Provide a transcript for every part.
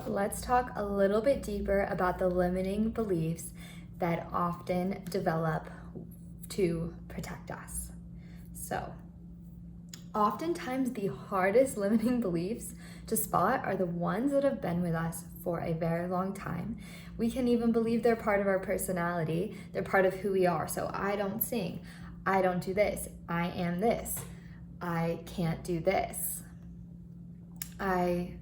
Let's talk a little bit deeper about the limiting beliefs that often develop to protect us. So, oftentimes the hardest limiting beliefs to spot are the ones that have been with us for a very long time. We can even believe they're part of our personality, they're part of who we are. So I don't sing, I don't do this, I am this, I can't do this, I'm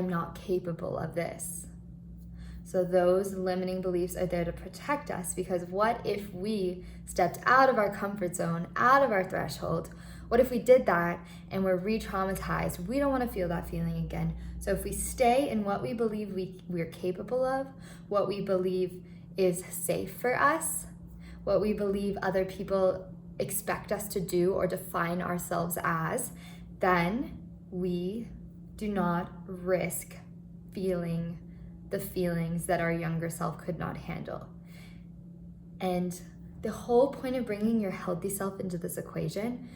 not capable of this. So those limiting beliefs are there to protect us, because what if we stepped out of our comfort zone, out of our threshold? What if we did that and we're re-traumatized? We don't want to feel that feeling again. So if we stay in what we believe we're capable of, what we believe is safe for us, what we believe other people expect us to do or define ourselves as, then we do not risk feeling the feelings that our younger self could not handle. And the whole point of bringing your healthy self into this equation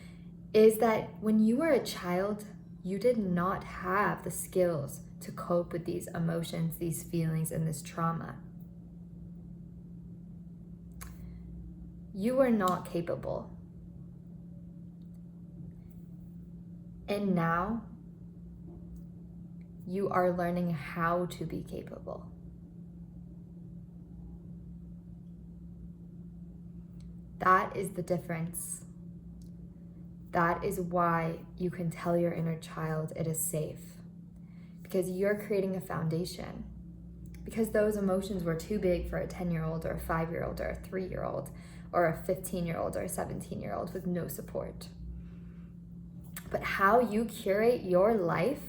is that when you were a child, you did not have the skills to cope with these emotions, these feelings, and this trauma. You were not capable. And now you are learning how to be capable. That is the difference. That is why you can tell your inner child it is safe, because you're creating a foundation. Because those emotions were too big for a 10-year-old or a 5-year-old or a 3-year-old or a 15-year-old or a 17-year-old with no support. But how you curate your life,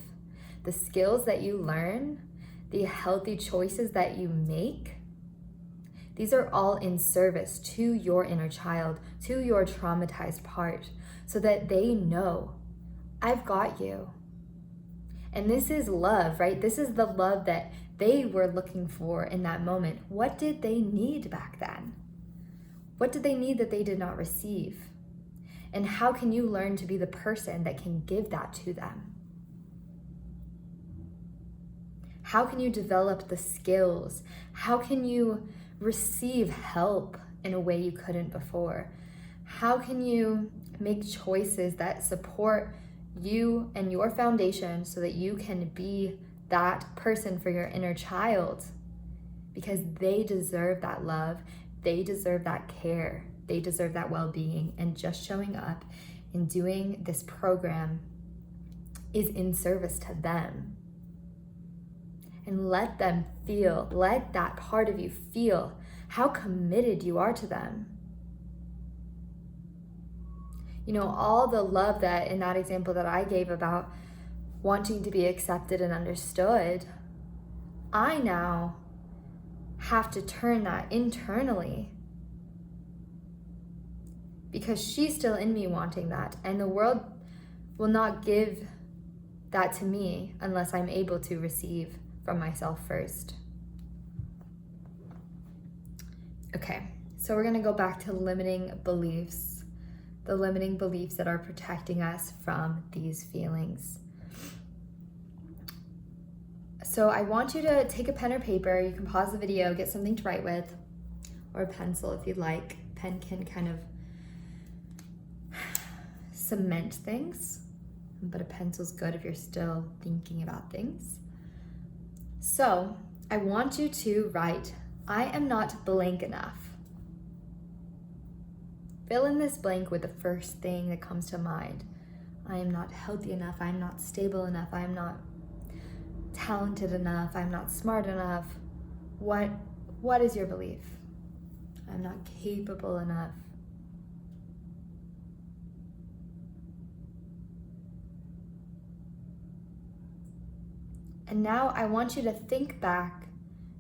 the skills that you learn, the healthy choices that you make, these are all in service to your inner child, to your traumatized part, so that they know, I've got you. And this is love, right? This is the love that they were looking for in that moment. What did they need back then? What did they need that they did not receive? And how can you learn to be the person that can give that to them? How can you develop the skills? How can you receive help in a way you couldn't before? How can you make choices that support you and your foundation so that you can be that person for your inner child? Because they deserve that love, they deserve that care, they deserve that well-being, and just showing up and doing this program is in service to them. And let them feel, let that part of you feel how committed you are to them. You know, all the love that in that example that I gave about wanting to be accepted and understood, I now have to turn that internally, because she's still in me wanting that, and the world will not give that to me unless I'm able to receive from myself first. Okay, so we're gonna go back to limiting beliefs, the limiting beliefs that are protecting us from these feelings. So I want you to take a pen or paper. You can pause the video, get something to write with, or a pencil if you'd like. Pen can kind of cement things, but a pencil's good if you're still thinking about things. So I want you to write, I am not blank enough. Fill in this blank with the first thing that comes to mind. I am not healthy enough, I am not stable enough, I am not talented enough, I'm not smart enough. What is your belief? I'm not capable enough. And now I want you to think back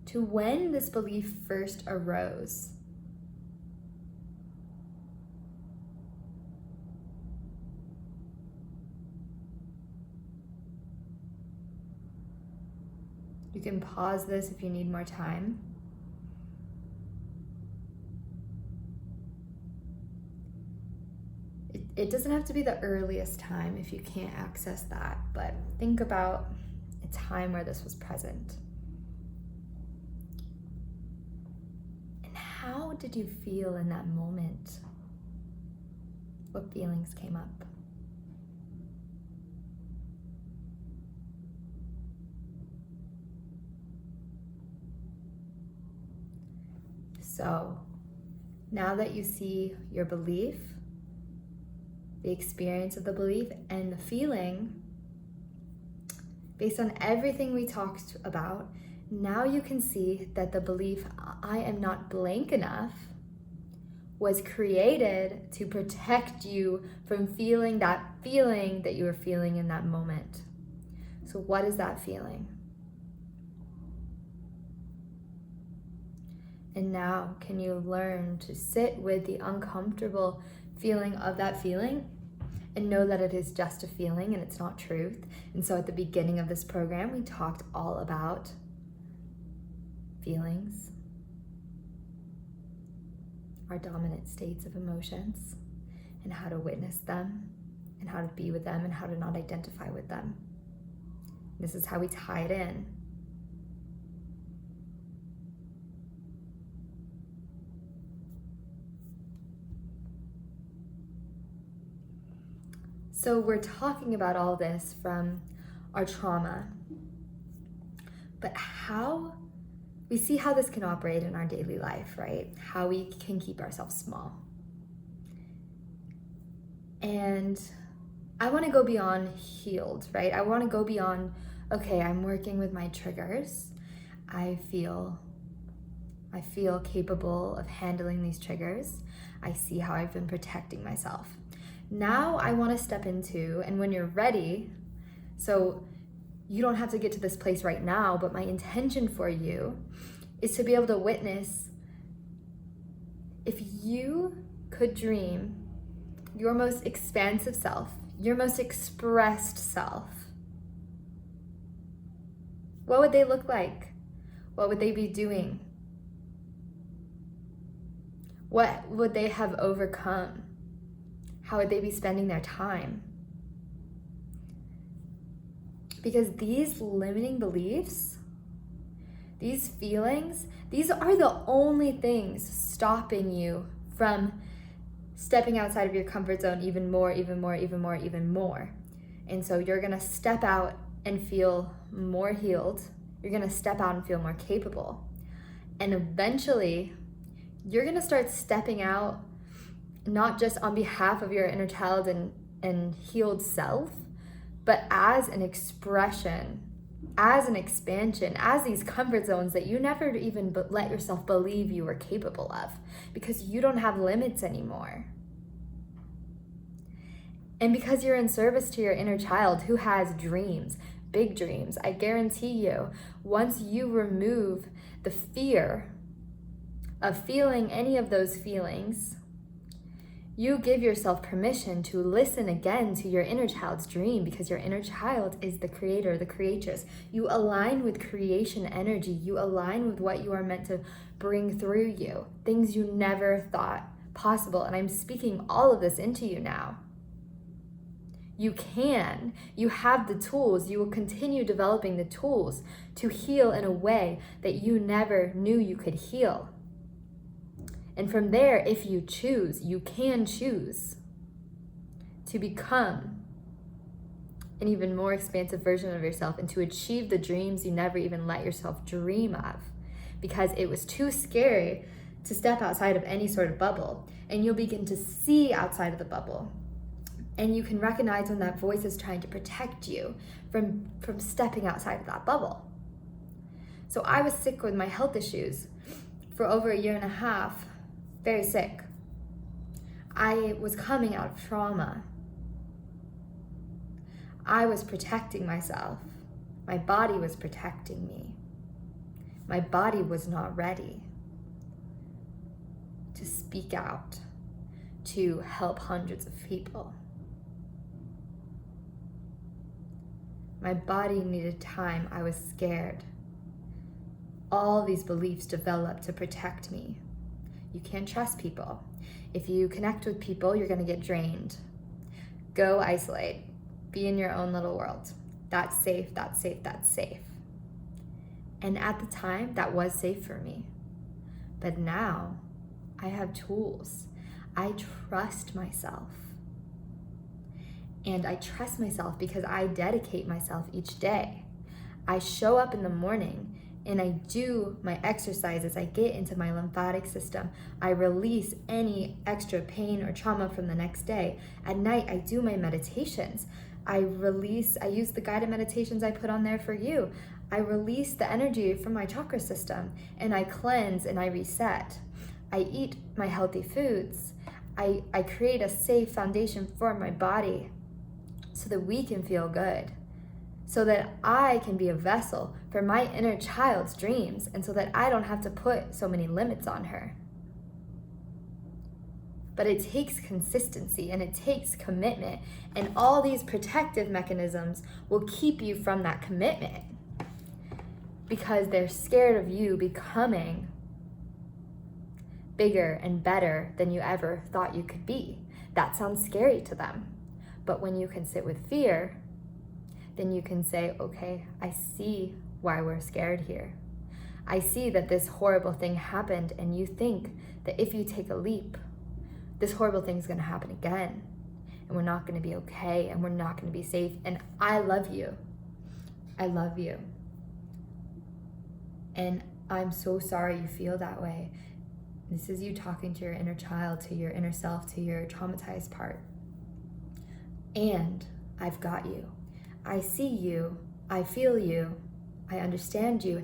to when this belief first arose. You can pause this if you need more time. It doesn't have to be the earliest time if you can't access that, but think about a time where this was present. And how did you feel in that moment? What feelings came up? So, now that you see your belief, the experience of the belief, and the feeling, based on everything we talked about, now you can see that the belief, I am not blank enough, was created to protect you from feeling that feeling that you were feeling in that moment. So what is that feeling? And now, can you learn to sit with the uncomfortable feeling of that feeling and know that it is just a feeling and it's not truth? And so at the beginning of this program, we talked all about feelings, our dominant states of emotions, and how to witness them, and how to be with them, and how to not identify with them. This is how we tie it in. So we're talking about all this from our trauma, but how we see how this can operate in our daily life, right? How we can keep ourselves small. And I want to go beyond healed, right? I want to go beyond, okay, I'm working with my triggers. I feel capable of handling these triggers. I see how I've been protecting myself. Now I want to step into, and when you're ready, so you don't have to get to this place right now, but my intention for you is to be able to witness, if you could dream your most expansive self, your most expressed self, what would they look like? What would they be doing? What would they have overcome? How would they be spending their time? Because these limiting beliefs, these feelings, these are the only things stopping you from stepping outside of your comfort zone even more. And so you're gonna step out and feel more healed. You're gonna step out and feel more capable. And eventually, you're gonna start stepping out not just on behalf of your inner child and healed self, but as an expression, as an expansion, as these comfort zones that you never even let yourself believe you were capable of, because you don't have limits anymore. And because you're in service to your inner child who has dreams, big dreams, I guarantee you, once you remove the fear of feeling any of those feelings, you give yourself permission to listen again to your inner child's dream, because your inner child is the creator, the creatress. You align with creation energy. You align with what you are meant to bring through you, things you never thought possible. And I'm speaking all of this into you now. You can. You have the tools. You will continue developing the tools to heal in a way that you never knew you could heal. And from there, if you choose, you can choose to become an even more expansive version of yourself and to achieve the dreams you never even let yourself dream of, because it was too scary to step outside of any sort of bubble. And you'll begin to see outside of the bubble. And you can recognize when that voice is trying to protect you from stepping outside of that bubble. So I was sick with my health issues for over a year and a half. Very sick. I was coming out of trauma. I was protecting myself. My body was protecting me. My body was not ready to speak out, to help hundreds of people. My body needed time. I was scared. All these beliefs developed to protect me. You can't trust people. If you connect with people, you're gonna get drained. Go isolate. Be in your own little world. That's safe, that's safe, that's safe. And at the time, that was safe for me. But now, I have tools. I trust myself. And I trust myself because I dedicate myself each day. I show up in the morning and I do my exercises. I get into my lymphatic system. I release any extra pain or trauma from the next day. At night, I do my meditations. I use the guided meditations I put on there for you. I release the energy from my chakra system and I cleanse and I reset. I eat my healthy foods. I create a safe foundation for my body so that we can feel good, so that I can be a vessel for my inner child's dreams, and so that I don't have to put so many limits on her. But it takes consistency and it takes commitment, and all these protective mechanisms will keep you from that commitment because they're scared of you becoming bigger and better than you ever thought you could be. That sounds scary to them. But when you can sit with fear, then you can say, okay, I see why we're scared here. I see that this horrible thing happened, and you think that if you take a leap, this horrible thing's gonna happen again, and we're not gonna be okay, and we're not gonna be safe, and I love you. I love you. And I'm so sorry you feel that way. This is you talking to your inner child, to your inner self, to your traumatized part. And I've got you. I see you, I feel you, I understand you,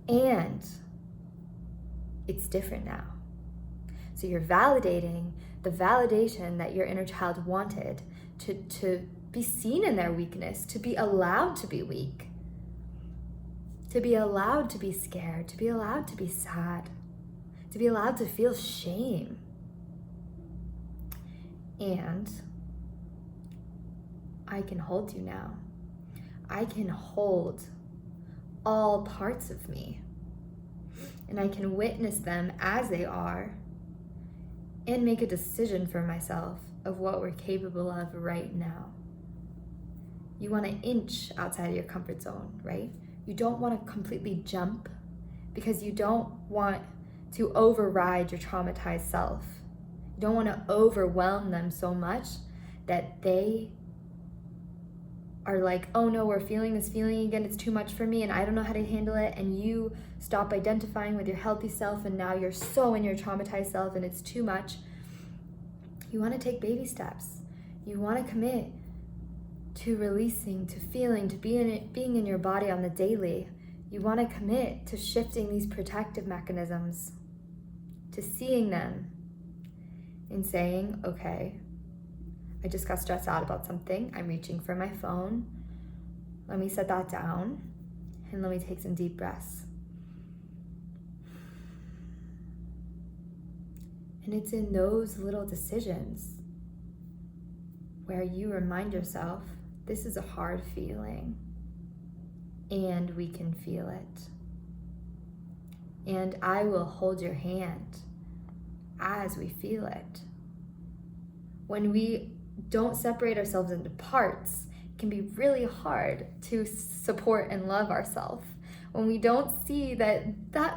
and it's different now. So you're validating the validation that your inner child wanted, to be seen in their weakness, to be allowed to be weak, to be allowed to be scared, to be allowed to be sad, to be allowed to feel shame. And I can hold you now. I can hold all parts of me, and I can witness them as they are and make a decision for myself of what we're capable of right now. You want to inch outside of your comfort zone, right? You don't want to completely jump because you don't want to override your traumatized self. You don't want to overwhelm them so much that they are like, oh no, we're feeling this feeling again, it's too much for me and I don't know how to handle it, and you stop identifying with your healthy self and now you're so in your traumatized self and it's too much. You want to take baby steps. You want to commit to releasing, to feeling, to being in your body on the daily. You want to commit to shifting these protective mechanisms, to seeing them and saying, okay, I just got stressed out about something. I'm reaching for my phone. Let me set that down and let me take some deep breaths. And it's in those little decisions where you remind yourself, this is a hard feeling and we can feel it. And I will hold your hand as we feel it. When we don't separate ourselves into parts, it can be really hard to support and love ourselves. When we don't see that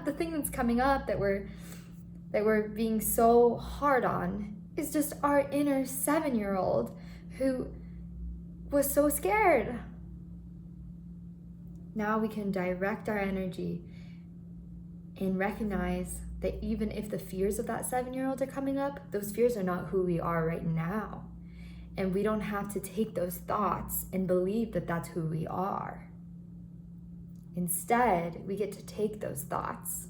the thing that's coming up that we're being so hard on is just our inner 7-year-old who was so scared. Now we can direct our energy and recognize that even if the fears of that 7-year-old are coming up, those fears are not who we are right now. And we don't have to take those thoughts and believe that that's who we are. Instead, we get to take those thoughts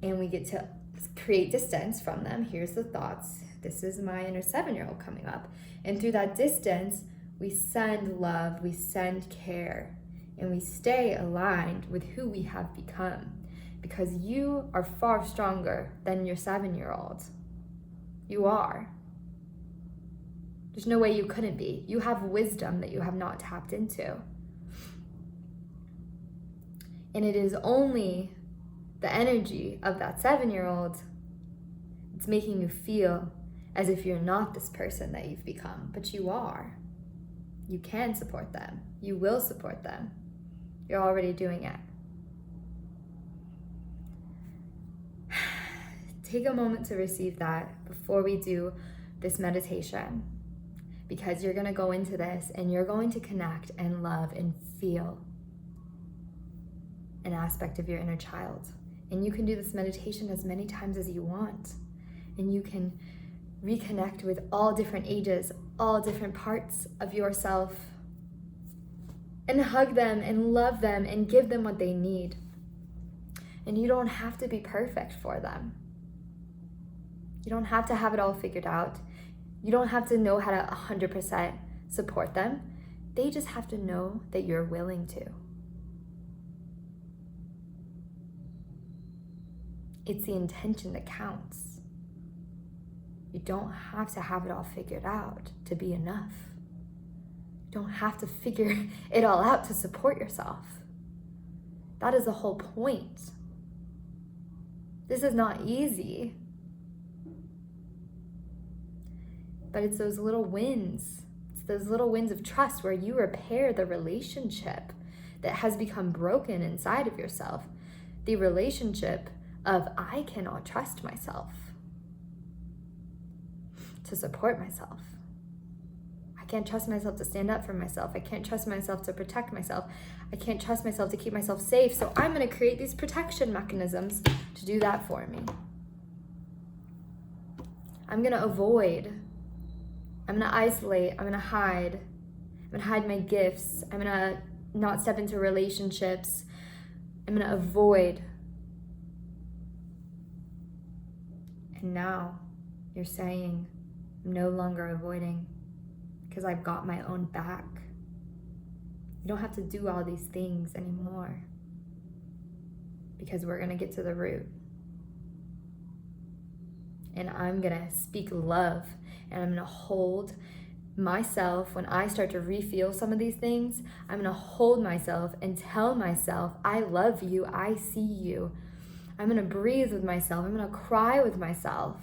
and we get to create distance from them. Here's the thoughts. This is my inner 7-year-old coming up. And through that distance, we send love, we send care, and we stay aligned with who we have become. Because you are far stronger than your 7-year-old. You are. There's no way you couldn't be. You have wisdom that you have not tapped into. And it is only the energy of that 7-year-old that's making you feel as if you're not this person that you've become, but you are. You can support them. You will support them. You're already doing it. Take a moment to receive that before we do this meditation, because you're going to go into this and you're going to connect and love and feel an aspect of your inner child. And you can do this meditation as many times as you want. And you can reconnect with all different ages, all different parts of yourself, and hug them and love them and give them what they need. And you don't have to be perfect for them. You don't have to have it all figured out. You don't have to know how to 100% support them. They just have to know that you're willing to. It's the intention that counts. You don't have to have it all figured out to be enough. You don't have to figure it all out to support yourself. That is the whole point. This is not easy. But it's those little wins. It's those little wins of trust where you repair the relationship that has become broken inside of yourself. The relationship of I cannot trust myself to support myself. I can't trust myself to stand up for myself. I can't trust myself to protect myself. I can't trust myself to keep myself safe. So I'm going to create these protection mechanisms to do that for me. I'm going to avoid. I'm going to isolate. I'm going to hide. I'm going to hide my gifts. I'm going to not step into relationships. I'm going to avoid. And now you're saying, I'm no longer avoiding because I've got my own back. You don't have to do all these things anymore because we're going to get to the root. And I'm going to speak love, and I'm going to hold myself when I start to re-feel some of these things. I'm going to hold myself and tell myself, I love you, I see you. I'm going to breathe with myself. I'm going to cry with myself.